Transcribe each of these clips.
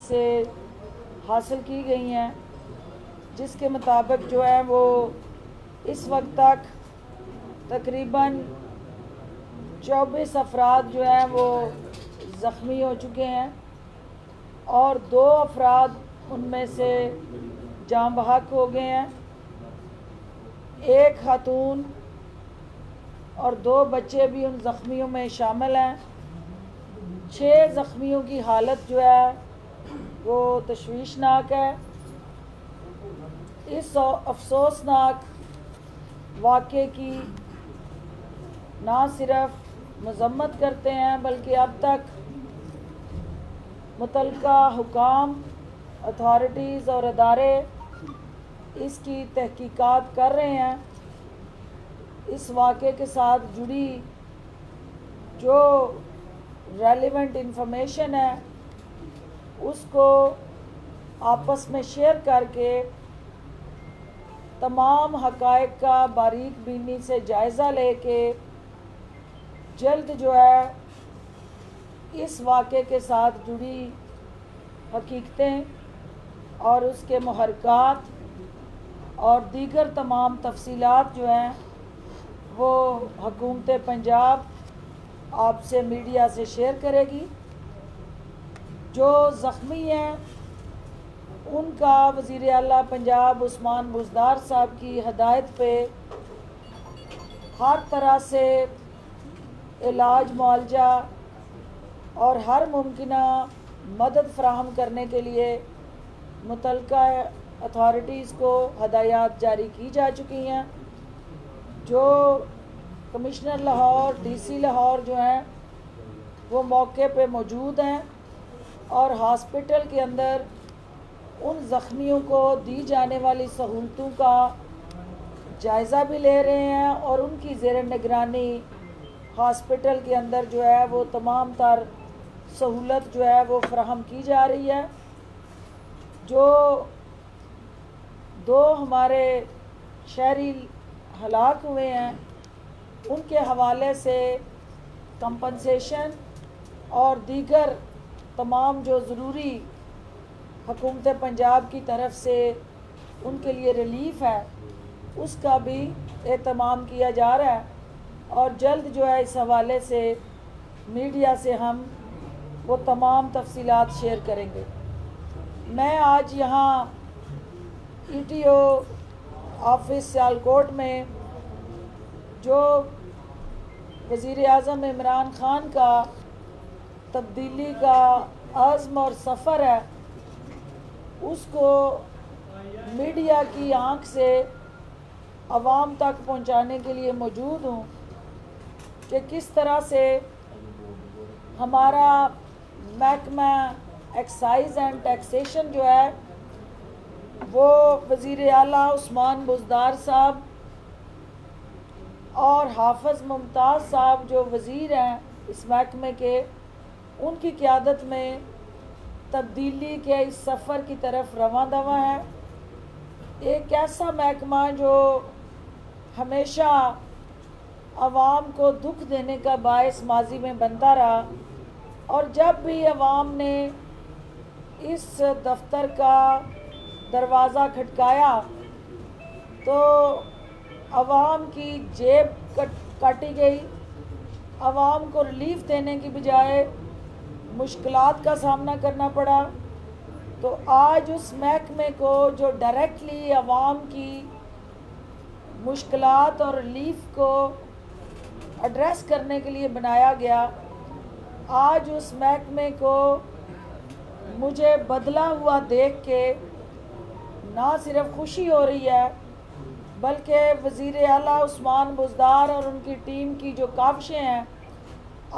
سے حاصل کی گئی ہیں، جس کے مطابق جو ہے وہ اس وقت تک تقریباً 24 افراد جو ہیں وہ زخمی ہو چکے ہیں اور 2 افراد ان میں سے جاں بحق ہو گئے ہیں، 1 خاتون اور 2 بچے بھی ان زخمیوں میں شامل ہیں۔ 6 زخمیوں کی حالت جو ہے وہ تشویشناک ہے۔ اس افسوسناک واقعے کی نہ صرف مذمت کرتے ہیں بلکہ اب تک متعلقہ حکام، اتھارٹیز اور ادارے اس کی تحقیقات کر رہے ہیں۔ اس واقعے کے ساتھ جڑی جو ریلیونٹ انفارمیشن ہے اس کو آپس میں شیئر کر کے تمام حقائق کا باریک بینی سے جائزہ لے کے جلد جو ہے اس واقعے کے ساتھ جڑی حقیقتیں اور اس کے محرکات اور دیگر تمام تفصیلات جو ہیں وہ حکومت پنجاب آپ سے میڈیا سے شیئر کرے گی۔ جو زخمی ہیں ان کا وزیر اعلیٰ پنجاب عثمان بزدار صاحب کی ہدایت پہ ہر طرح سے علاج، معالجہ اور ہر ممکنہ مدد فراہم کرنے کے لیے متعلقہ اتھارٹیز کو ہدایات جاری کی جا چکی ہیں۔ جو commissioner Lahore, D C Lahore جو ہیں وہ موقع پہ موجود ہیں اور ہاسپٹل کے اندر ان زخمیوں کو دی جانے والی سہولتوں کا جائزہ بھی لے رہے ہیں اور ان کی زیر نگرانی ہاسپٹل کے اندر جو ہے وہ تمام تر سہولت جو ہے وہ فراہم کی جا رہی ہے۔ جو 2 ہمارے شہری ہلاک ہوئے ہیں ان کے حوالے سے کمپنسیشن اور دیگر تمام جو ضروری حکومت پنجاب کی طرف سے ان کے لیے ریلیف ہے اس کا بھی اہتمام کیا جا رہا ہے اور جلد جو ہے اس حوالے سے میڈیا سے ہم وہ تمام تفصیلات شیئر کریں گے۔ میں آج یہاں E T O office Sialkot میں جو وزیر اعظم عمران خان کا تبدیلی کا عزم اور سفر ہے اس کو میڈیا کی آنکھ سے عوام تک پہنچانے کے لیے موجود ہوں کہ کس طرح سے ہمارا محکمہ ایکسائز اینڈ ٹیکسیشن جو ہے وہ وزیر اعلیٰ عثمان بزدار صاحب اور حافظ ممتاز صاحب جو وزیر ہیں اس محکمے کے، ان کی قیادت میں تبدیلی کے اس سفر کی طرف رواں دواں ہے۔ ایک ایسا محکمہ جو ہمیشہ عوام کو دکھ دینے کا باعث ماضی میں بنتا رہا اور جب بھی عوام نے اس دفتر کا دروازہ کھٹکایا تو عوام کی جیب کاٹی گئی، عوام کو ریلیف دینے کی بجائے مشکلات کا سامنا کرنا پڑا۔ تو آج اس محکمے کو جو ڈائریکٹلی عوام کی مشکلات اور ریلیف کو ایڈریس کرنے کے لیے بنایا گیا، آج اس محکمے کو مجھے بدلا ہوا دیکھ کے نہ صرف خوشی ہو رہی ہے بلکہ وزیر اعلیٰ عثمان بزدار اور ان کی ٹیم کی جو کاوشیں ہیں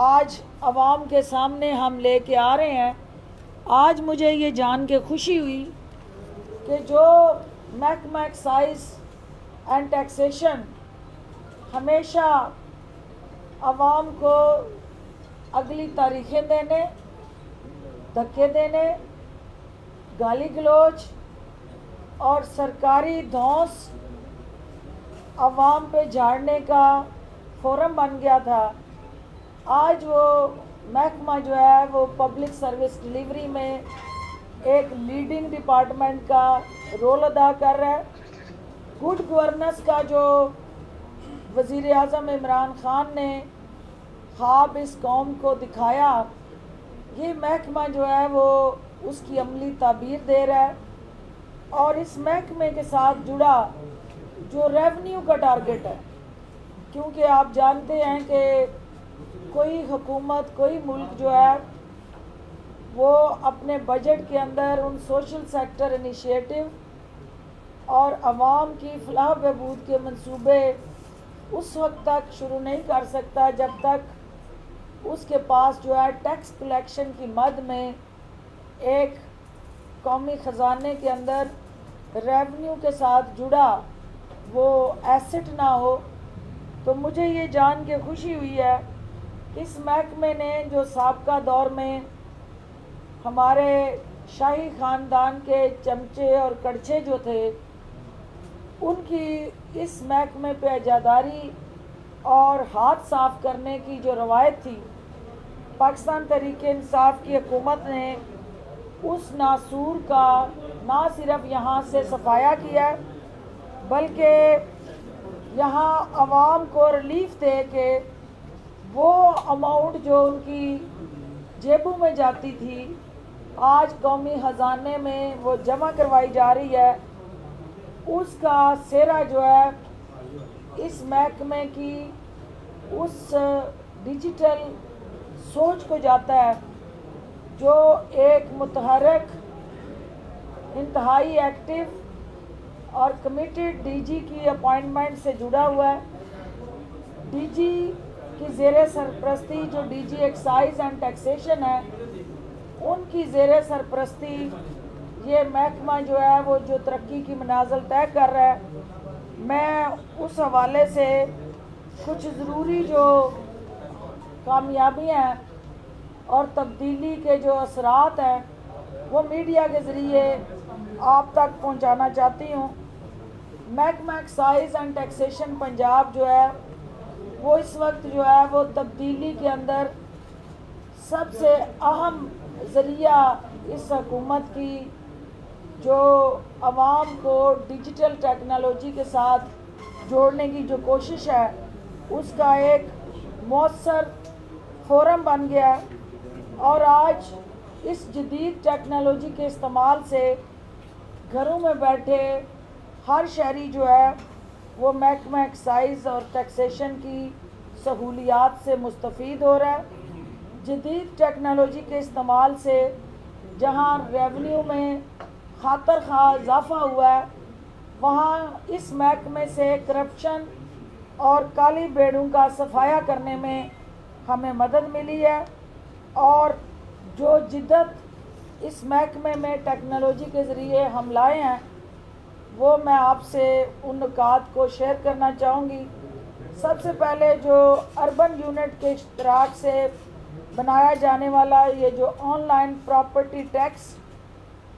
آج عوام کے سامنے ہم لے کے آ رہے ہیں۔ آج مجھے یہ جان کے خوشی ہوئی کہ جو محکمہ ایکسائز اینڈ ٹیکسیشن ہمیشہ عوام کو اگلی تاریخیں دینے، دھکے دینے، گالی گلوچ اور سرکاری دھونس عوام پہ جھاڑنے کا فورم بن گیا تھا، آج وہ محکمہ جو ہے وہ پبلک سروس ڈیلیوری میں ایک لیڈنگ ڈپارٹمنٹ کا رول ادا کر رہا ہے. گڈ گورننس کا جو وزیر اعظم عمران خان نے خواب اس قوم کو دکھایا، یہ محکمہ جو ہے وہ اس کی عملی تعبیر دے رہا ہے. اور اس محکمے کے ساتھ جڑا جو ریونیو کا ٹارگٹ ہے، کیونکہ آپ جانتے ہیں کہ کوئی حکومت، کوئی ملک جو ہے وہ اپنے بجٹ کے اندر ان سوشل سیکٹر انیشیٹو اور عوام کی فلاح بہبود کے منصوبے اس وقت تک شروع نہیں کر سکتا جب تک اس کے پاس جو ہے ٹیکس کلیکشن کی مد میں ایک قومی خزانے کے اندر ریونیو کے ساتھ جڑا وہ ایسٹ نہ ہو. تو مجھے یہ جان کے خوشی ہوئی ہے کہ اس محکمے نے جو سابقہ دور میں ہمارے شاہی خاندان کے چمچے اور کڑچھے جو تھے، ان کی اس محکمے پہ اجاداری اور ہاتھ صاف کرنے کی جو روایت تھی، پاکستان تحریک انصاف کی حکومت نے اس ناسور کا نہ صرف یہاں سے صفایا کیا بلکہ یہاں عوام کو ریلیف دے کے وہ اماؤنٹ جو ان کی جیبوں میں جاتی تھی آج قومی خزانے میں وہ جمع کروائی جا رہی ہے. اس کا سہرا جو ہے اس محکمے کی اس ڈیجیٹل سوچ کو جاتا ہے جو ایک متحرک، انتہائی ایکٹیو اور کمیٹیڈ ڈی جی کی اپوائنٹمنٹ سے جڑا ہوا ہے. ڈی جی کی زیر سرپرستی جو D G excise and taxation ہے، ان کی زیر سرپرستی یہ محکمہ جو ہے وہ جو ترقی کی منازل طے کر رہا ہے. میں اس حوالے سے کچھ ضروری جو کامیابیاں ہیں اور تبدیلی کے جو اثرات ہیں وہ میڈیا کے ذریعے آپ تک پہنچانا چاہتی ہوں. محکمہ ایکسائز اینڈ ٹیکسیشن پنجاب جو ہے وہ اس وقت جو ہے وہ تبدیلی کے اندر سب سے اہم ذریعہ اس حکومت کی جو عوام کو ڈیجیٹل ٹیکنالوجی کے ساتھ جوڑنے کی جو کوشش ہے اس کا ایک مؤثر فورم بن گیا ہے. اور آج اس جدید ٹیکنالوجی کے استعمال سے گھروں میں بیٹھے ہر شہری جو ہے وہ محکمہ ایکسائز اور ٹیکسیشن کی سہولیات سے مستفید ہو رہا ہے. جدید ٹیکنالوجی کے استعمال سے جہاں ریونیو میں خاطر خواہ اضافہ ہوا ہے، وہاں اس محکمے سے کرپشن اور کالی بیڑوں کا صفایا کرنے میں ہمیں مدد ملی ہے. اور جو جدت اس محکمے میں ٹیکنالوجی کے ذریعے ہم لائے ہیں وہ میں آپ سے ان نکات کو شیئر کرنا چاہوں گی. سب سے پہلے جو اربن یونٹ کے اشتراک سے بنایا جانے والا یہ جو آن لائن پراپرٹی ٹیکس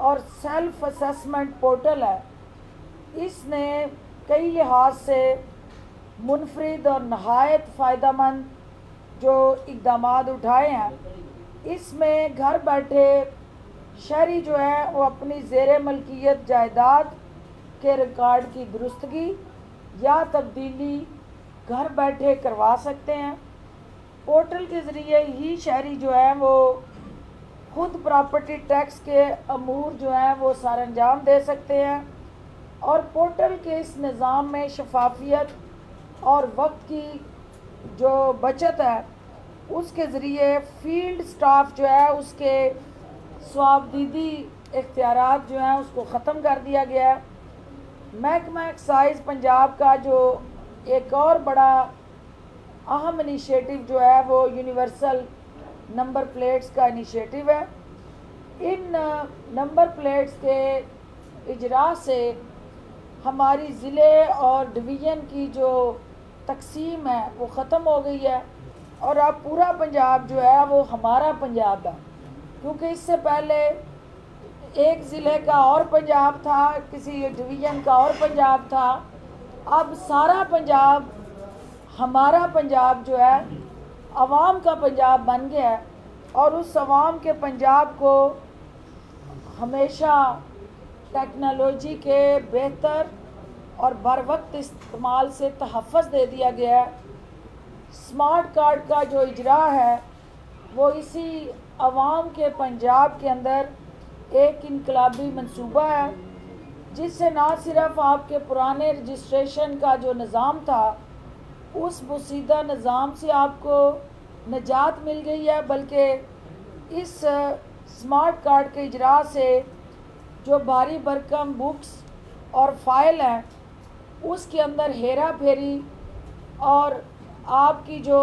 اور سیلف اسیسمنٹ پورٹل ہے، اس نے کئی لحاظ سے منفرد اور نہایت فائدہ مند جو اقدامات اٹھائے ہیں. اس میں گھر بیٹھے شہری جو ہے وہ اپنی زیر ملکیت جائیداد کے ریکارڈ کی درستگی یا تبدیلی گھر بیٹھے کروا سکتے ہیں. پورٹل کے ذریعے ہی شہری جو ہے وہ خود پراپرٹی ٹیکس کے امور جو ہیں وہ سر انجام دے سکتے ہیں. اور پورٹل کے اس نظام میں شفافیت اور وقت کی جو بچت ہے اس کے ذریعے فیلڈ سٹاف جو ہے اس کے صوابدیدی اختیارات جو ہیں اس کو ختم کر دیا گیا ہے. محکمہ ایکسائز پنجاب کا جو ایک اور بڑا اہم انیشیٹو جو ہے وہ یونیورسل نمبر پلیٹس کا انیشیٹو ہے. ان نمبر پلیٹس کے اجراء سے ہماری ضلع اور ڈویژن کی جو تقسیم ہے وہ ختم ہو گئی ہے اور اب پورا پنجاب جو ہے وہ ہمارا پنجاب ہے. کیونکہ اس سے پہلے ایک ضلع کا اور پنجاب تھا، کسی ڈویژن کا اور پنجاب تھا. اب سارا پنجاب ہمارا پنجاب جو ہے عوام کا پنجاب بن گیا ہے. اور اس عوام کے پنجاب کو ہمیشہ ٹیکنالوجی کے بہتر اور بر وقت استعمال سے تحفظ دے دیا گیا ہے۔ اسمارٹ کارڈ کا جو اجرا ہے وہ اسی عوام کے پنجاب کے اندر ایک انقلابی منصوبہ ہے، جس سے نہ صرف آپ کے پرانے رجسٹریشن کا جو نظام تھا اس بوسیدہ نظام سے آپ کو نجات مل گئی ہے، بلکہ اس اسمارٹ کارڈ کے اجرا سے جو بھاری بھرکم بکس اور فائل ہیں اس کے اندر ہیرا پھیری اور آپ کی جو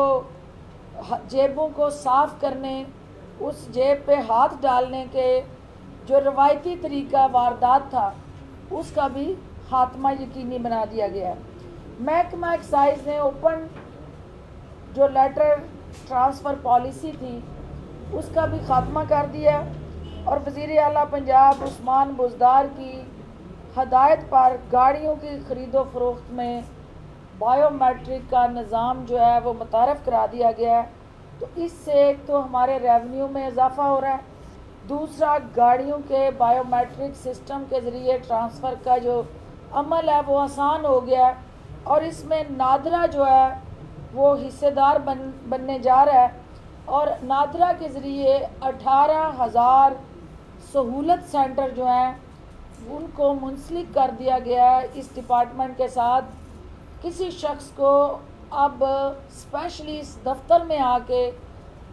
جیبوں کو صاف کرنے، اس جیب پہ ہاتھ ڈالنے کے جو روایتی طریقہ واردات تھا اس کا بھی خاتمہ یقینی بنا دیا گیا ہے۔ محکمہ ایکسائز نے اوپن جو لیٹر ٹرانسفر پالیسی تھی اس کا بھی خاتمہ کر دیا، اور وزیر اعلیٰ پنجاب عثمان بزدار کی ہدایت پر گاڑیوں کی خرید و فروخت میں بائیو میٹرک کا نظام جو ہے وہ متعارف کرا دیا گیا ہے۔ تو اس سے ایک تو ہمارے ریونیو میں اضافہ ہو رہا ہے، دوسرا گاڑیوں کے بائیو میٹرک سسٹم کے ذریعے ٹرانسفر کا جو عمل ہے وہ آسان ہو گیا ہے، اور اس میں نادرا جو ہے وہ حصے دار بننے جا رہا ہے، اور نادرا کے ذریعے 18,000 سہولت سینٹر جو ہیں ان کو منسلک کر دیا گیا ہے اس ڈپارٹمنٹ کے ساتھ۔ کسی شخص کو اب اسپیشلی اس دفتر میں آ کے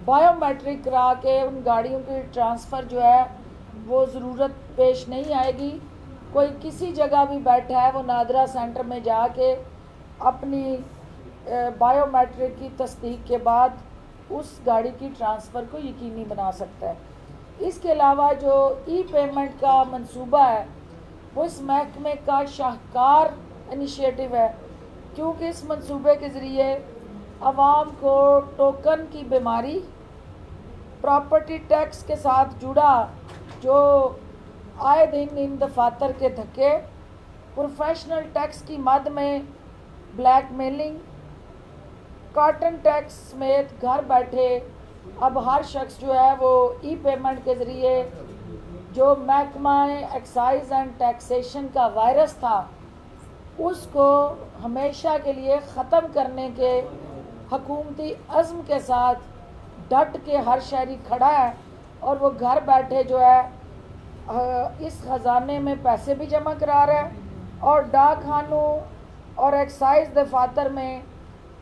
بائیو میٹرک کرا کے ان گاڑیوں کی ٹرانسفر جو ہے وہ ضرورت پیش نہیں آئے گی۔ کوئی کسی جگہ بھی بیٹھا ہے وہ نادرا سینٹر میں جا کے اپنی بائیو میٹرک کی تصدیق کے بعد اس گاڑی کی ٹرانسفر کو یقینی بنا سکتا ہے۔ اس کے علاوہ جو ای پیمنٹ کا منصوبہ ہے وہ اس محکمے کا شاہکار انیشیٹو ہے، کیونکہ اس منصوبے کے ذریعے عوام کو ٹوکن کی بیماری، پراپرٹی ٹیکس کے ساتھ جڑا جو آئے دن ان دفاتر کے دھکے، پروفیشنل ٹیکس کی مد میں بلیک میلنگ، کاٹن ٹیکس سمیت گھر بیٹھے اب ہر شخص جو ہے وہ ای پیمنٹ کے ذریعے جو محکمہ ایکسائز اینڈ ٹیکسیشن کا وائرس تھا اس کو ہمیشہ کے لیے ختم کرنے کے حکومتی عزم کے ساتھ ڈٹ کے ہر شہری کھڑا ہے، اور وہ گھر بیٹھے جو ہے اس خزانے میں پیسے بھی جمع کرا رہا ہے، اور ڈاک خانوں اور ایکسائز دفاتر میں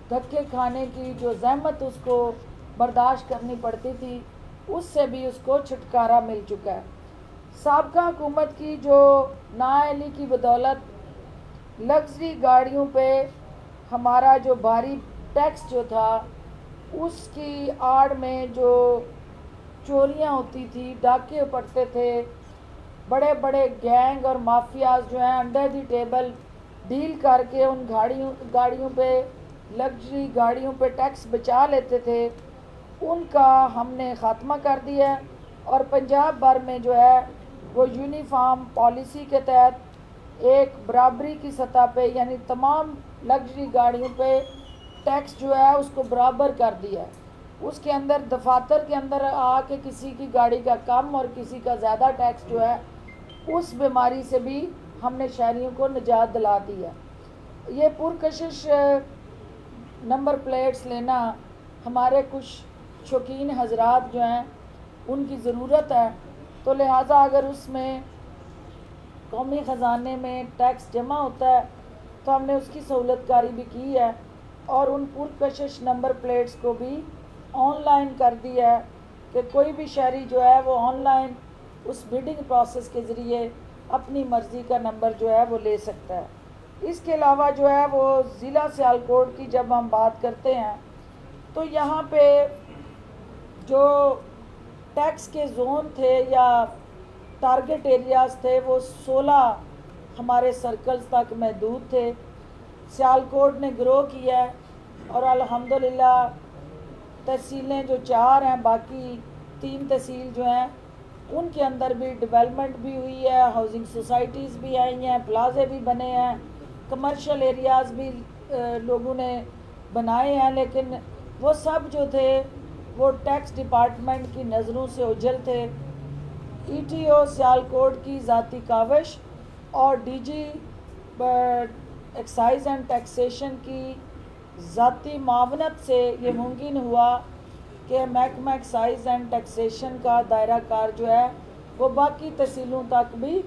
دھکے کھانے کی جو زحمت اس کو برداشت کرنی پڑتی تھی اس سے بھی اس کو چھٹکارا مل چکا ہے۔ سابقہ حکومت کی جو نااہلی کی بدولت لگژری گاڑیوں پہ ہمارا جو بھاری ٹیکس جو تھا اس کی آڑ میں جو چوریاں ہوتی تھی، ڈاکے پڑتے تھے، بڑے بڑے گینگ اور مافیاز جو ہیں انڈر دی ٹیبل ڈیل کر کے ان گاڑیوں پہ لگژری گاڑیوں پہ ٹیکس بچا لیتے تھے، ان کا ہم نے خاتمہ کر دیا ہے، اور پنجاب بھر میں جو ہے وہ یونیفارم پالیسی کے تحت ایک برابری کی سطح پہ، یعنی تمام لگژری گاڑیوں پہ ٹیکس جو ہے اس کو برابر کر دیا ہے۔ اس کے اندر دفاتر کے اندر آ کے کسی کی گاڑی کا کم اور کسی کا زیادہ ٹیکس جو ہے اس بیماری سے بھی ہم نے شہریوں کو نجات دلا دی ہے۔ یہ پرکشش نمبر پلیٹس لینا ہمارے کچھ شوقین حضرات جو ہیں ان کی ضرورت ہے، تو لہٰذا اگر اس میں قومی خزانے میں ٹیکس جمع ہوتا ہے تو ہم نے اس کی سہولت کاری بھی کی ہے، اور ان پرکشش نمبر پلیٹس کو بھی آن لائن کر دیا ہے کہ کوئی بھی شہری جو ہے وہ آن لائن اس بڈنگ پروسیس کے ذریعے اپنی مرضی کا نمبر جو ہے وہ لے سکتا ہے۔ اس کے علاوہ جو ہے وہ ضلع سیالکوٹ کی جب ہم بات کرتے ہیں تو یہاں پہ جو ٹیکس کے زون تھے یا ٹارگٹ ایریاز تھے وہ 16 ہمارے سرکلز تک محدود تھے۔ سیالکوٹ نے گرو کیا ہے، اور الحمدللہ تحصیلیں جو 4 ہیں، باقی 3 تحصیل جو ہیں ان کے اندر بھی ڈیولپمنٹ بھی ہوئی ہے، ہاؤسنگ سوسائٹیز بھی آئی ہیں، پلازے بھی بنے ہیں، کمرشل ایریاز بھی لوگوں نے بنائے ہیں، لیکن وہ سب جو تھے وہ ٹیکس ڈپارٹمنٹ کی نظروں سے اوجھل تھے۔ ETO سیالکوٹ کی ذاتی کاوش اور DG ایکسائز اینڈ ٹیکسیشن کی ذاتی معاونت سے یہ ممکن ہوا کہ محکمہ ایکسائز اینڈ ٹیکسیشن کا دائرہ کار جو ہے وہ باقی تحصیلوں تک بھی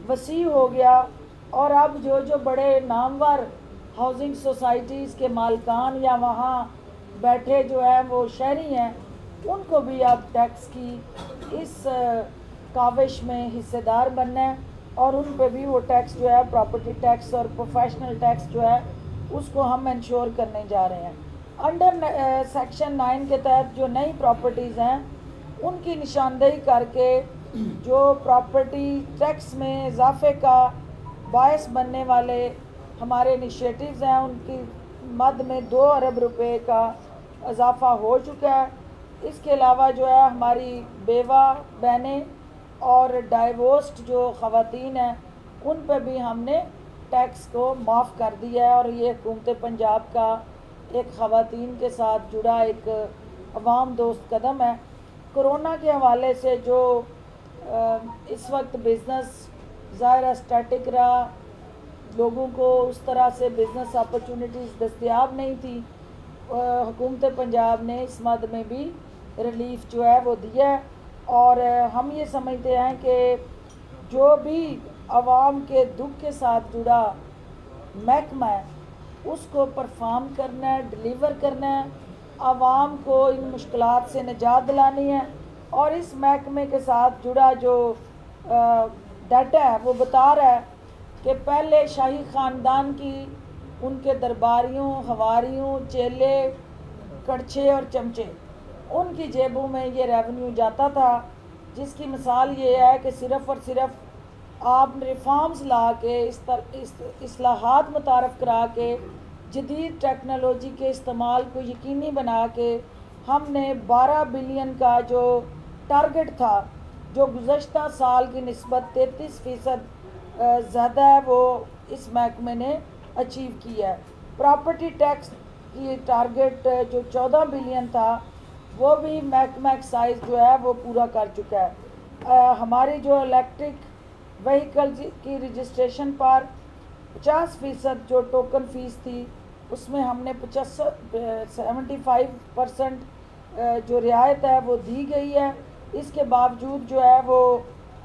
وسیع ہو گیا، اور اب جو بڑے نامور ہاؤسنگ سوسائٹیز کے مالکان یا وہاں بیٹھے جو ہے وہ شہری ہیں، ان کو بھی اب ٹیکس کی اس کاوش میں حصے دار بننا ہے، اور ان پہ بھی وہ ٹیکس جو ہے پراپرٹی ٹیکس اور پروفیشنل ٹیکس جو ہے اس کو ہم انشور کرنے جا رہے ہیں۔ انڈر سیکشن 9 کے تحت جو نئی پراپرٹیز ہیں ان کی نشاندہی کر کے جو پراپرٹی ٹیکس میں اضافے کا باعث بننے والے ہمارے انیشیٹوز ہیں، ان کی مد میں 2 ارب روپے کا اضافہ ہو چکا ہے۔ اس کے علاوہ جو ہے ہماری بیوہ بہنیں اور ڈائیورسڈ جو خواتین ہیں ان پہ بھی ہم نے ٹیکس کو معاف کر دیا ہے، اور یہ حکومت پنجاب کا ایک خواتین کے ساتھ جڑا ایک عوام دوست قدم ہے۔ کرونا کے حوالے سے جو اس وقت بزنس ظاہر اسٹیٹک رہا، لوگوں کو اس طرح سے بزنس اپرچونٹیز دستیاب نہیں تھی، حکومت پنجاب نے اس مد میں بھی ریلیف جو ہے وہ دیا ہے، اور ہم یہ سمجھتے ہیں کہ جو بھی عوام کے دکھ کے ساتھ جڑا محکمہ ہے اس کو پرفارم کرنا ہے، ڈلیور کرنا ہے، عوام کو ان مشکلات سے نجات دلانی ہے، اور اس محکمے کے ساتھ جڑا جو ڈیٹا ہے وہ بتا رہا ہے کہ پہلے شاہی خاندان کی ان کے درباریوں، حواریوں، چیلے، کڑچھے اور چمچے، ان کی جیبوں میں یہ ریونیو جاتا تھا، جس کی مثال یہ ہے کہ صرف اور صرف آپ ریفارمز لا کے اصلاحات متعارف کرا کے جدید ٹیکنالوجی کے استعمال کو یقینی بنا کے ہم نے 12 بلین کا جو ٹارگٹ تھا، جو گزشتہ سال کی نسبت 33% زیادہ ہے، وہ اس محکمے نے اچیو کیا ہے۔ پراپرٹی ٹیکس کی ٹارگٹ جو 14 بلین تھا وہ بھی محکمہ ایکسائز جو ہے وہ پورا کر چکا ہے۔ ہماری جو الیکٹرک وہیکل کی رجسٹریشن پر 50% جو ٹوکن فیس تھی اس میں ہم نے 75% جو رعایت ہے وہ دی گئی ہے۔ اس کے باوجود جو ہے وہ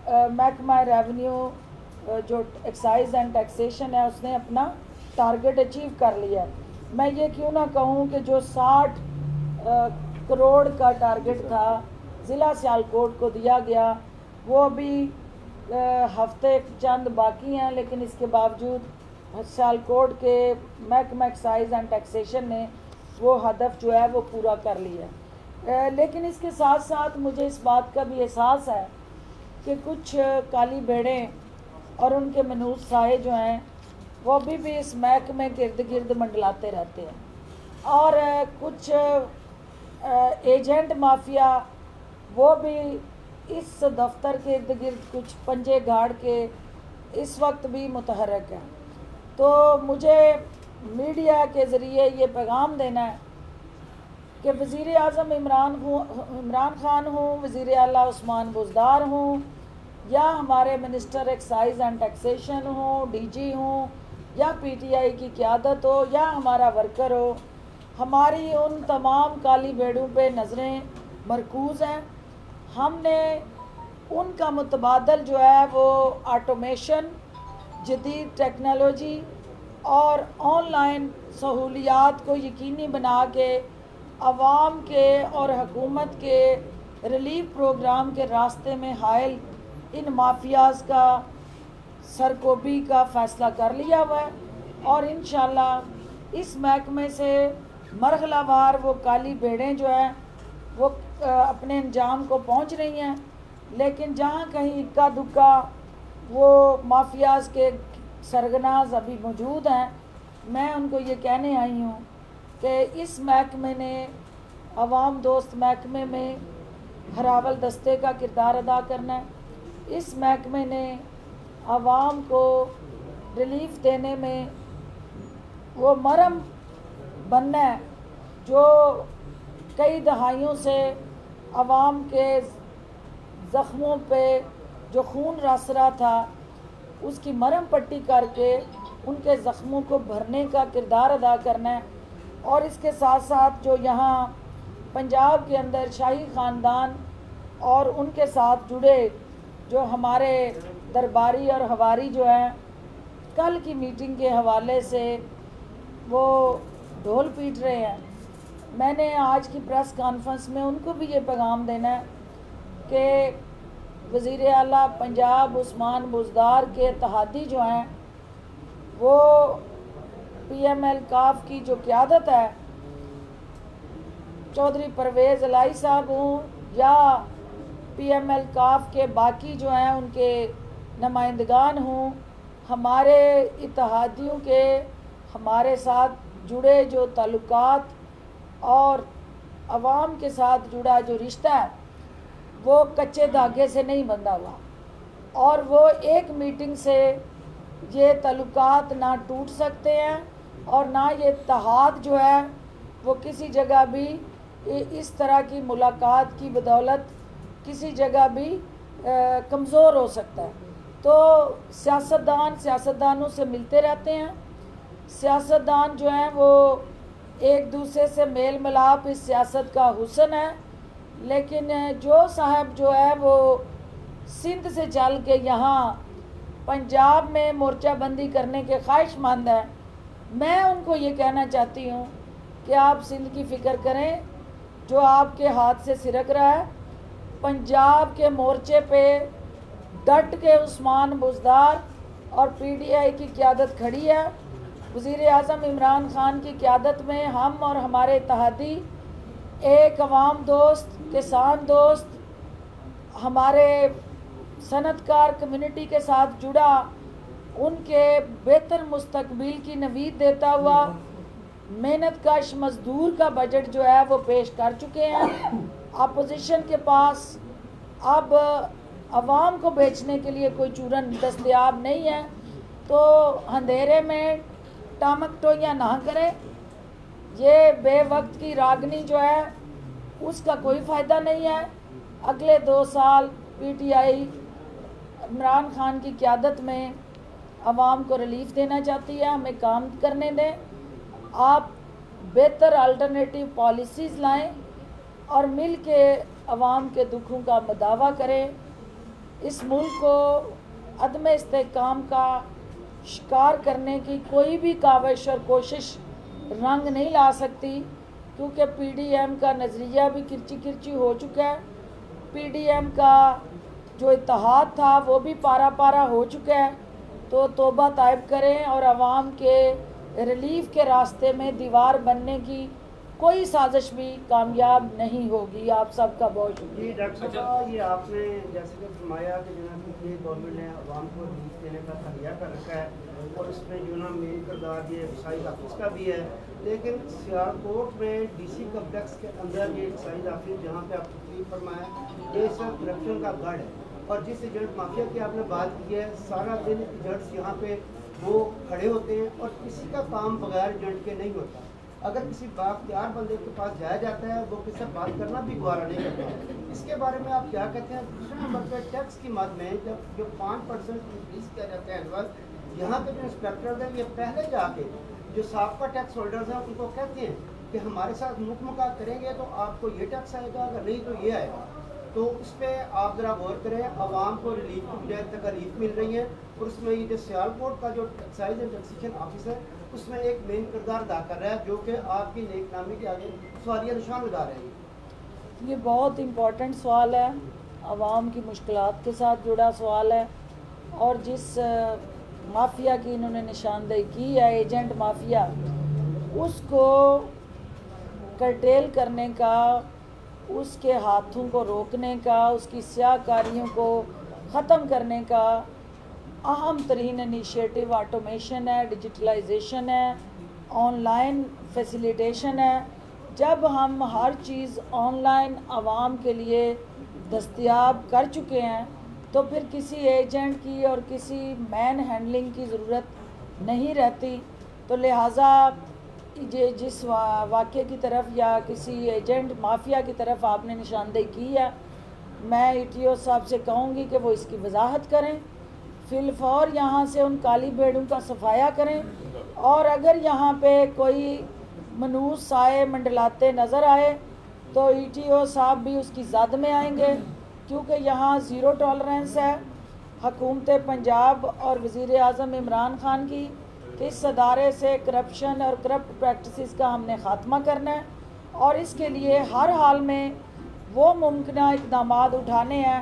محکمہ ریونیو جو ایکسائز اینڈ ٹیکسیشن ہے اس نے اپنا ٹارگٹ اچیو کر لیا ہے۔ میں یہ کیوں نہ کہوں کہ جو 60 کروڑ کا ٹارگٹ تھا ضلع سیالکوٹ کو دیا گیا، وہ ابھی ہفتے چند باقی ہیں، لیکن اس کے باوجود سیالکوٹ کے محکمہ ایکسائز اینڈ ٹیکسیشن نے وہ ہدف جو ہے وہ پورا کر لیا ہے۔ لیکن اس کے ساتھ ساتھ مجھے اس بات کا بھی احساس ہے کہ کچھ کالی بھیڑیں اور ان کے منحوس سائے جو ہیں وہ ابھی بھی اس محکمے کے ارد گرد منڈلاتے رہتے ہیں، اور کچھ ایجنٹ مافیا وہ بھی اس دفتر کے ارد گرد کچھ پنجے گاڑ کے اس وقت بھی متحرک ہیں۔ تو مجھے میڈیا کے ذریعے یہ پیغام دینا ہے کہ وزیر اعظم عمران خان ہوں، وزیر اعلیٰ عثمان بزدار ہوں، یا ہمارے منسٹر ایکسائز اینڈ ٹیکسیشن ہوں، DG ہوں، یا PTI کی قیادت ہو، یا ہمارا ورکر ہو، ہماری ان تمام کالی بھیڑوں پہ نظریں مرکوز ہیں۔ ہم نے ان کا متبادل جو ہے وہ آٹومیشن، جدید ٹیکنالوجی اور آن لائن سہولیات کو یقینی بنا کے عوام کے اور حکومت کے ریلیف پروگرام کے راستے میں حائل ان مافیاز کا سرکوبی کا فیصلہ کر لیا ہوا ہے، اور انشاءاللہ اس محکمے سے مرحلہ وار وہ کالی بھیڑیں جو ہیں وہ اپنے انجام کو پہنچ رہی ہیں، لیکن جہاں کہیں اکا دکا وہ مافیاز کے سرگناز ابھی موجود ہیں، میں ان کو یہ کہنے آئی ہوں کہ اس محکمے نے عوام دوست محکمے میں ہراول دستے کا کردار ادا کرنا ہے۔ اس محکمے نے عوام کو ریلیف دینے میں وہ مرہم بننا ہے جو کئی دہائیوں سے عوام کے زخموں پہ جو خون رس رہا تھا اس کی مرہم پٹی کر کے ان کے زخموں کو بھرنے کا کردار ادا کرنا ہے، اور اس کے ساتھ ساتھ جو یہاں پنجاب کے اندر شاہی خاندان اور ان کے ساتھ جڑے جو ہمارے درباری اور ہواری جو ہیں، کل کی میٹنگ کے حوالے سے وہ ڈھول پیٹ رہے ہیں، میں نے آج کی پریس کانفرنس میں ان کو بھی یہ پیغام دینا ہے کہ وزیر اعلیٰ پنجاب عثمان بزدار کے اتحادی جو ہیں وہ پی ایم ایل کاف کی جو قیادت ہے، چودھری پرویز الہی صاحب ہوں یا پی ایم ایل کاف کے باقی جو ہیں ان کے نمائندگان ہوں، ہمارے اتحادیوں کے ہمارے ساتھ جڑے جو تعلقات اور عوام کے ساتھ جڑا جو رشتہ ہے وہ کچے دھاگے سے نہیں بندھا ہوا، اور وہ ایک میٹنگ سے یہ تعلقات نہ ٹوٹ سکتے ہیں اور نہ یہ اتحاد جو ہے وہ کسی جگہ بھی اس طرح کی ملاقات کی بدولت کسی جگہ بھی کمزور ہو سکتا ہے۔ تو سیاستدانوں سے ملتے رہتے ہیں، سیاستدان جو ہیں وہ ایک دوسرے سے میل ملاپ اس سیاست کا حسن ہے، لیکن جو صاحب جو ہے وہ سندھ سے چل کے یہاں پنجاب میں مورچہ بندی کرنے کے خواہش مند ہیں، میں ان کو یہ کہنا چاہتی ہوں کہ آپ سندھ کی فکر کریں، جو آپ کے ہاتھ سے سرک رہا ہے۔ پنجاب کے مورچے پہ ڈٹ کے عثمان بزدار اور پی ڈی آئی کی قیادت کھڑی ہے، وزیر اعظم عمران خان کی قیادت میں ہم اور ہمارے اتحادی ایک عوام دوست، کسان دوست، ہمارے صنعت کار کمیونٹی کے ساتھ جڑا، ان کے بہتر مستقبل کی نوید دیتا ہوا محنت کش مزدور کا بجٹ جو ہے وہ پیش کر چکے ہیں۔ اپوزیشن کے پاس اب عوام کو بیچنے کے لیے کوئی چورن دستیاب نہیں ہے، تو اندھیرے میں ٹامک ٹوئیاں نہ کریں، یہ بے وقت کی راگنی جو ہے اس کا کوئی فائدہ نہیں ہے۔ اگلے 2 سال P T I Imran Khan کی قیادت میں عوام کو ریلیف دینا چاہتی ہے، ہمیں کام کرنے دیں، آپ بہتر الٹرنیٹیو پالیسیز لائیں اور مل کے عوام کے دکھوں کا مداوع کریں۔ اس ملک کو عدم استحکام کا شکار کرنے کی کوئی بھی کاوش اور کوشش رنگ نہیں لا سکتی، کیونکہ پی ڈی ایم کا نظریہ بھی کرچی کرچی ہو چکا ہے، پی ڈی ایم کا جو اتحاد تھا وہ بھی پارا پارا ہو چکا ہے۔ تو توبہ طائب کریں اور عوام کے ریلیف کے راستے میں دیوار بننے کی کوئی سازش بھی کامیاب نہیں ہوگی۔ آپ سب کا بہت شکریہ۔ جی ڈاکٹر صاحب، یہ آپ نے جیسے کہ فرمایا کہ جناب یہ گورنمنٹ نے عوام کو ریلیف دینے کا خیال کر رکھا ہے، اور اس میں جو نا مین کردار یہ ایکسائز آفس کا بھی ہے، لیکن سیالکوٹ میں ڈی سی کمپلیکس کے اندر یہ ایکسائز آفس جہاں پہ آپ تقریب فرمایا یہ سب کرپشن کا گڑھ ہے، اور جس ایجنٹ مافیا کی آپ نے بات کی ہے، سارا دن ایجنٹس یہاں پہ وہ کھڑے ہوتے ہیں اور کسی کا کام بغیر ایجنٹ کے نہیں ہوتا۔ اگر کسی بااختیار بندے کے پاس جایا جاتا ہے وہ کس سے بات کرنا بھی گوارا نہیں کرتا۔ اس کے بارے میں آپ کیا کہتے ہیں؟ دوسرے نمبر پہ ٹیکس کی مد میں جب جو 5% انکریز کیا جاتا ہے اینول، یہاں کے جو انسپیکٹرز ہیں یہ پہلے جا کے جو سابقہ ٹیکس ہولڈرز ہیں ان کو کہتے ہیں کہ ہمارے ساتھ مکمکہ کریں گے تو آپ کو یہ ٹیکس آئے گا، اگر نہیں تو یہ آئے گا۔ تو اس پہ آپ ذرا غور کریں، عوام کو ریلیف کی بجائے تکالیف مل رہی ہیں، اور اس میں یہ جو سیالکوٹ کا جو ایکسائز اینڈ ٹیکسیشن آفس ہے اس میں ایک مین کردار ادا کر رہا ہے، جو کہ آپ کی نیک نامی کے آگے سوالیہ نشان لگا رہے ہیں۔ یہ بہت امپورٹنٹ سوال ہے، عوام کی مشکلات کے ساتھ جڑا سوال ہے، اور جس مافیا کی انہوں نے نشاندہی کی ہے، ایجنٹ مافیا، اس کو کرٹیل کرنے کا، اس کے ہاتھوں کو روکنے کا، اس کی سیاہ کاریوں کو ختم کرنے کا اہم ترین انیشیٹو آٹومیشن ہے، ڈیجیٹلائزیشن ہے، آن لائن فیسیلیٹیشن ہے۔ جب ہم ہر چیز آن لائن عوام کے لیے دستیاب کر چکے ہیں تو پھر کسی ایجنٹ کی اور کسی مین ہینڈلنگ کی ضرورت نہیں رہتی۔ تو لہٰذا جس واقعے کی طرف یا کسی ایجنٹ مافیا کی طرف آپ نے نشاندہی کی ہے، میں ETO صاحب سے کہوں گی کہ وہ اس کی وضاحت کریں، فی الفور یہاں سے ان کالی بیڑوں کا صفایا کریں، اور اگر یہاں پہ کوئی منوس سائے منڈلاتے نظر آئے تو ETO صاحب بھی اس کی زد میں آئیں گے، کیونکہ یہاں زیرو ٹالرنس ہے حکومت پنجاب اور وزیر اعظم عمران خان کی کہ اس ادارے سے کرپشن اور کرپٹ پریکٹسز کا ہم نے خاتمہ کرنا ہے، اور اس کے لیے ہر حال میں وہ ممکنہ اقدامات اٹھانے ہیں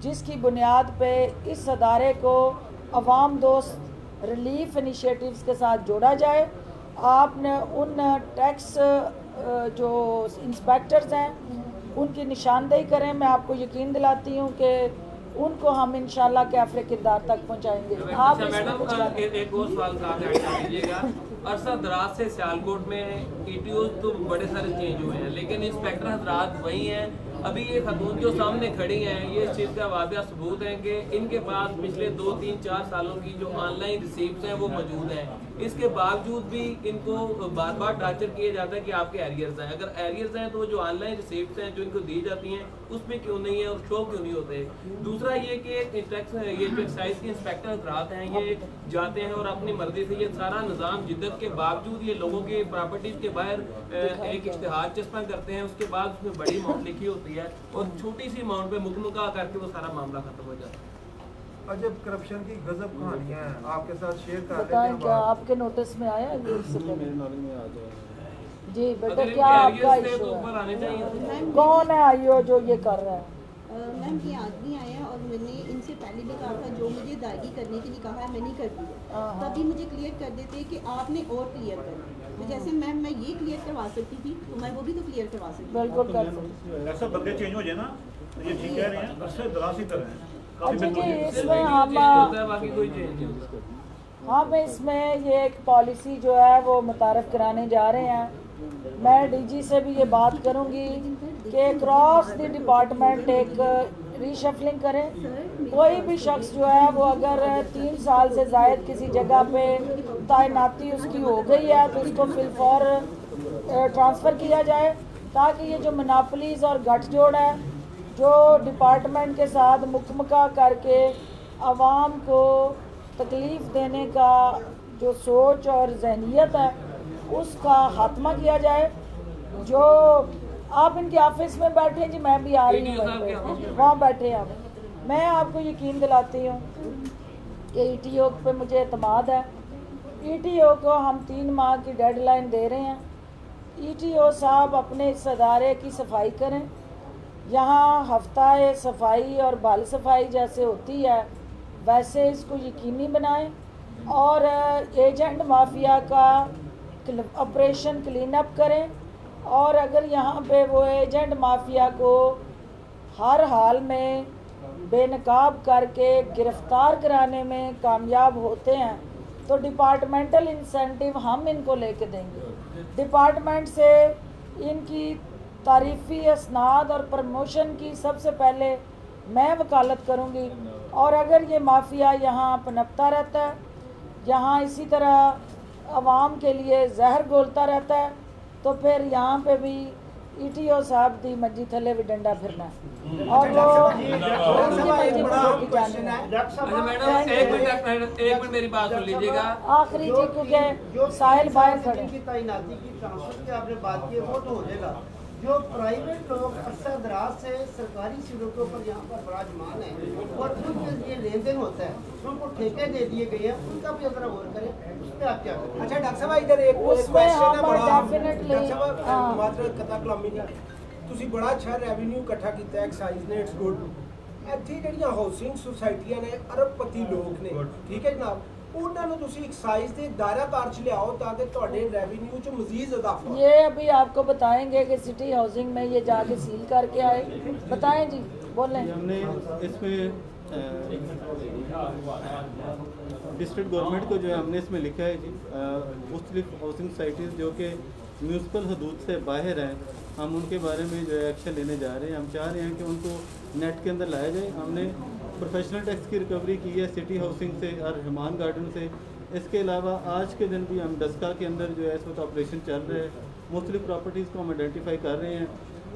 جس کی بنیاد پہ اس ادارے کو عوام دوست ریلیف انیشیٹوز کے ساتھ جوڑا جائے۔ آپ نے ان ٹیکس جو انسپیکٹرز ہیں ان کی نشاندہی کریں، میں آپ کو یقین دلاتی ہوں کہ ان کو ہم انشاءاللہ کیفر کردار تک پہنچائیں گے۔ آپ اس میں کچھ ایک اور سوال ساتھ ایڈ کر دیجیے گا۔ عرصہ دراز سے سیالکوٹ میں ETOs تو بڑے سارے چینج ہوئے ہیں، لیکن انسپیکٹر حضرات وہی ہیں۔ ابھی یہ خاتون جو سامنے کھڑی ہیں، یہ اس چیز کا واضح ثبوت ہے کہ ان کے پاس پچھلے 2 3 4 سالوں کی جو آن لائن ریسیپٹس ہیں وہ موجود ہیں۔ اس کے باوجود بھی ان کو بار بار ٹارچر کیا جاتا ہے کہ آپ کے ایریئرز ہیں۔ اگر ایریئرز ہیں تو وہ جو آن لائن ریسیپٹس ہیں جو ان کو دی جاتی ہیں اس میں کیوں نہیں ہے اور شو کیوں نہیں ہوتے؟ دوسرا یہ کہ یہ جو ایکسائز کے انسپیکٹر حضرات ہیں یہ جاتے ہیں اور اپنی مرضی سے یہ سارا نظام جدت کے باوجود یہ لوگوں کے پراپرٹیز کے باہر ایک اشتہار چسپاں کرتے ہیں، اس کے بعد اس میں بڑی اماؤنٹ لکھی ہوتی ہے اور چھوٹی سی اماؤنٹ پہ مکمکا کر کے وہ سارا معاملہ ختم ہو جاتا ہے۔ عجب کرپشن کی غضب کہانیاں ہیں، آپ کے ساتھ شیئر کر بتائیں لیتے کیا ہیں۔ آپ کے نوٹس میں آیا میرے نالج میں آ جائے جی بیٹا، اگر کیا آپ کا ایریئرز تھے تو ایشو اوپر ہے؟ آنے چاہیے۔ کون ہے IO جو یہ کر رہا ہے؟ میم یہ آدمی آیا اور میں نے ان سے پہلے بھی کہا تھا جو مجھے ادائیگی کرنے کے لیے کہا ہے میں نہیں کر دیا، تبھی مجھے کلیئر کر دیتے کہ آپ نے اور کلیئر کرنا، تو جیسے میم میں یہ کلیئر کروا سکتی تھی تو میں وہ بھی تو کلیئر کروا سکتی تھی۔ بالکل کر سکتے۔ ایسا بندے چینج ہو جائے نا تو یہ ٹھیک کہہ رہے ہیں، عرصے دراز ہی طرح ہیں اچھا جی، اس صرف میں ETO ہم چینج ہوتا ہے، باقی کوئی چینج نہیں ہوتا۔ ہم اس میں یہ ایک پالیسی جو ہے وہ متعارف کرانے جا رہے ہیں۔ میں DG سے بھی یہ بات کروں گی کہ اکراس دی ڈپارٹمنٹ ایک ریشفلنگ کریں۔ کوئی بھی شخص جو ہے وہ اگر 3 سال سے زائد کسی جگہ پہ تعیناتی اس کی ہو گئی ہے تو اس کو فی الفور ٹرانسفر کیا جائے، تاکہ یہ جو مناپلیز اور گٹھ جوڑ ہے جو ڈپارٹمنٹ کے ساتھ مکمکا کر کے عوام کو تکلیف دینے کا جو سوچ اور ذہنیت ہے اس کا خاتمہ کیا جائے۔ جو آپ ان کے آفس میں بیٹھے، جی میں بھی آ رہی ہوں وہاں بیٹھے آپ، میں آپ کو یقین دلاتی ہوں کہ ETO پہ مجھے اعتماد ہے۔ ETO کو ہم 3 ماہ کی ڈیڈ لائن دے رہے ہیں۔ ETO صاحب اپنے اس ادارے کی صفائی کریں، یہاں ہفتہ صفائی اور بال صفائی جیسے ہوتی ہے ویسے اس کو یقینی بنائیں، اور ایجنٹ مافیا کا آپریشن کلین اپ کریں، اور اگر یہاں پہ وہ ایجنٹ مافیا کو ہر حال میں بے نقاب کر کے گرفتار کرانے میں کامیاب ہوتے ہیں تو ڈپارٹمنٹل انسینٹیو ہم ان کو لے کے دیں گے۔ ڈپارٹمنٹ سے ان کی تعریفی اسناد اور پروموشن کی سب سے پہلے میں وکالت کروں گی، اور اگر یہ مافیا یہاں پنپتا رہتا ہے، یہاں اسی طرح عوام کے لیے زہر گھولتا رہتا ہے، تو پھر یہاں پہ بھی ETO صاحب دی منجی تھلے بھی ڈنڈا پھرنا ہے، اور وہ اس کی منجی کو کی جانی ہے۔ اچھا میڈم ایک منٹ میری بات سن لیجیے گا۔ آخری جی کیونکہ ساحل باہر کھڑے کی تعیناتی کی ٹرانسفر کی آپ نے بات کی ہے وہ تو ہو جائے گا، جو پرائیویٹ لوگ عرصہ دراز سے سرکاری سڑکوں پر یہاں پر براجمان ہیں اور ان کے یہ لین دین ہوتا ہے، ان کو ٹھیکے دے دیے گئے ہیں، ان کا بھی ذرا غور کریں، اس پہ آپ کیا کریں؟ اچھا ڈاکٹر صاحب ادھر ایک اس میں کویسچن ہے ہم بڑا، ڈیفینیٹلی ڈاکٹر صاحب معذرت قطع کلامی نہیں، ਤੁਸੀਂ ਬੜਾ ਅੱਛਾ ਰੈਵਨਿਊ ਇਕੱਠਾ ਕੀਤਾ ਹੈ ਐਕਸਾਈਜ਼ ਨੇ, ਇਟਸ ਗੁੱਡ। ਇੱਥੇ ਜਿਹੜੀਆਂ ਹਾਊਸਿੰਗ ਸੁਸਾਇਟੀਆਂ ਨੇ ਅਰਬਪਤੀ ਲੋਕ ਨੇ, ਠੀਕ ਹੈ ਜਨਾਬ, ਉਹਨਾਂ ਨੂੰ ਤੁਸੀਂ ਐਕਸਾਈਜ਼ ਦੇ ਦਾਇਰਾਕਾਰ 'ਚ ਲਿਆਓ ਤਾਂ ਕਿ ਤੁਹਾਡੇ ਰੈਵਨਿਊ 'ਚ ਮਜ਼ੀਦ ਇਜ਼ਾਫਾ ਹੋ। یہ ابھی آپ کو بتائیں گے کہ سٹی ہاؤسنگ میں یہ جا کے سیل کر کے آئے، بتائیں جی بولیں۔ ہم نے اس میں ڈسٹرکٹ گورنمنٹ کو جو ہے ہم نے اس میں لکھا ہے جی مختلف ہاؤسنگ سوسائٹیز جو کہ میونسپل حدود سے باہر ہیں، ہم ان کے بارے میں جو ہے ایکشن لینے جا رہے ہیں۔ ہم چاہ رہے ہیں کہ ان کو نیٹ کے اندر لایا جائے۔ ہم نے پروفیشنل ٹیکس کی ریکوری کی ہے سٹی ہاؤسنگ سے اور رحمان گارڈن سے۔ اس کے علاوہ آج کے دن بھی ہم ڈسکا کے اندر جو ہے اس وقت آپریشن چل رہا ہے، مختلف پراپرٹیز کو ہم آئیڈینٹیفائی کر رہے ہیں